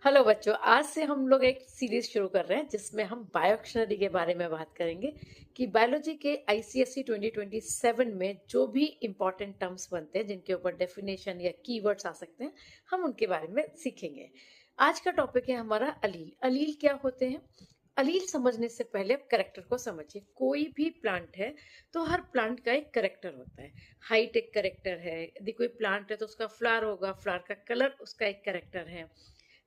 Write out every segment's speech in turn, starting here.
Hello बच्चों, आज से हम लोग एक सीरीज शुरू कर रहे हैं जिसमें हम बायोडिक्शनरी के बारे में बात करेंगे कि बायोलॉजी के आईसीएसई 2027 में जो भी इंपॉर्टेंट टर्म्स बनते हैं जिनके ऊपर डेफिनेशन या कीवर्ड्स आ सकते हैं, हम उनके बारे में सीखेंगे। आज का टॉपिक है हमारा अलील। अलील क्या होते हैं? अलील समझने से पहले आप करेक्टर को समझिए। कोई भी प्लांट है तो हर प्लांट का एक करेक्टर होता है। हाइट एक करेक्टर है, यदि कोई प्लांट है तो उसका फ्लावर होगा, फ्लावर का कलर उसका एक करेक्टर है।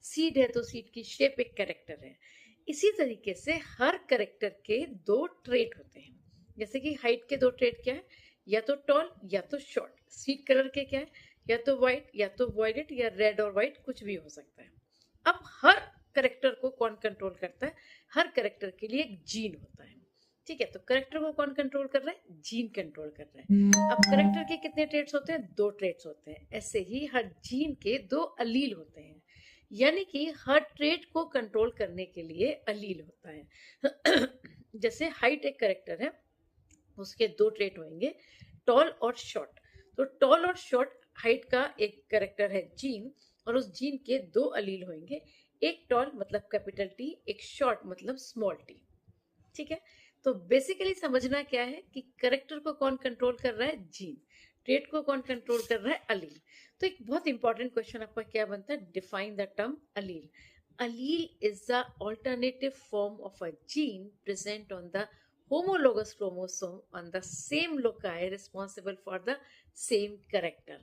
सीड है तो सीड की शेप एक कैरेक्टर है। इसी तरीके से हर कैरेक्टर के दो ट्रेट होते हैं। जैसे कि हाइट के दो ट्रेट क्या है? या तो टॉल या तो शॉर्ट। सीड कलर के क्या है? या तो व्हाइट या तो वॉयलेट या रेड और व्हाइट, कुछ भी हो सकता है। अब हर करेक्टर को कौन कंट्रोल करता है? हर करेक्टर के लिए एक जीन होता है। ठीक है, तो करेक्टर को कौन कंट्रोल कर रहा है? जीन कंट्रोल कर रहा है। अब करेक्टर के कितने ट्रेट्स होते हैं? दो ट्रेट्स होते हैं। ऐसे ही हर जीन के दो अलील होते हैं, यानी कि हर ट्रेट को कंट्रोल करने के लिए अलील होता है। जैसे हाइट एक करेक्टर है, उसके दो ट्रेट होंगे, टॉल और शॉर्ट। तो टॉल और शॉर्ट हाइट का एक करेक्टर है जीन, और उस जीन के दो अलील होंगे। एक टॉल मतलब कैपिटल टी, एक शॉर्ट मतलब स्मॉल टी। ठीक है, तो बेसिकली समझना क्या है कि करेक्टर को कौन कंट्रोल कर रहा है? जीन। ट्रेट को कौन कंट्रोल कर रहा है? अलील। तो एक बहुत इंपॉर्टेंट क्वेश्चन आपका क्या बनता है? Define the term allele. Allele is the alternative form of a gene present on the homologous chromosome on the same loci responsible for the same character।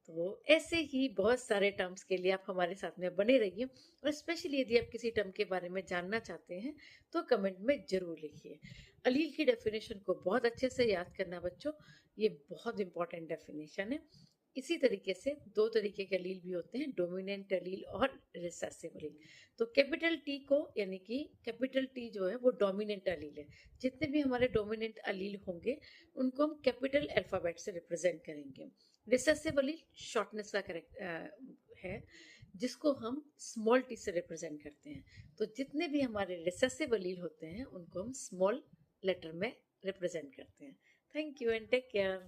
तो ऐसे ही बहुत सारे टर्म्स के लिए आप हमारे साथ में बने रहिए, और स्पेशली यदि आप किसी टर्म के बारे में जानना चाहते हैं तो कमेंट में जरूर लिखिए। अलील की डेफिनेशन को बहुत अच्छे से याद करना बच्चों, ये बहुत इंपॉर्टेंट डेफिनेशन है। इसी तरीके से दो तरीके के अलील भी होते हैं, डोमिनेंट अलील और रिसेसिव अलील। तो कैपिटल टी को, यानी कि कैपिटल टी जो है वो डोमिनेंट अलील है। जितने भी हमारे डोमिनेंट अलील होंगे उनको हम कैपिटल अल्फाबेट से रिप्रेजेंट करेंगे। रिसेसिव अलील शॉर्टनेस का करेक्ट है, जिसको हम स्मॉल टी से रिप्रेजेंट करते हैं। तो जितने भी हमारे रिसेसिव अलील होते हैं उनको हम स्मॉल लेटर में रिप्रेजेंट करते हैं। Thank you and take care.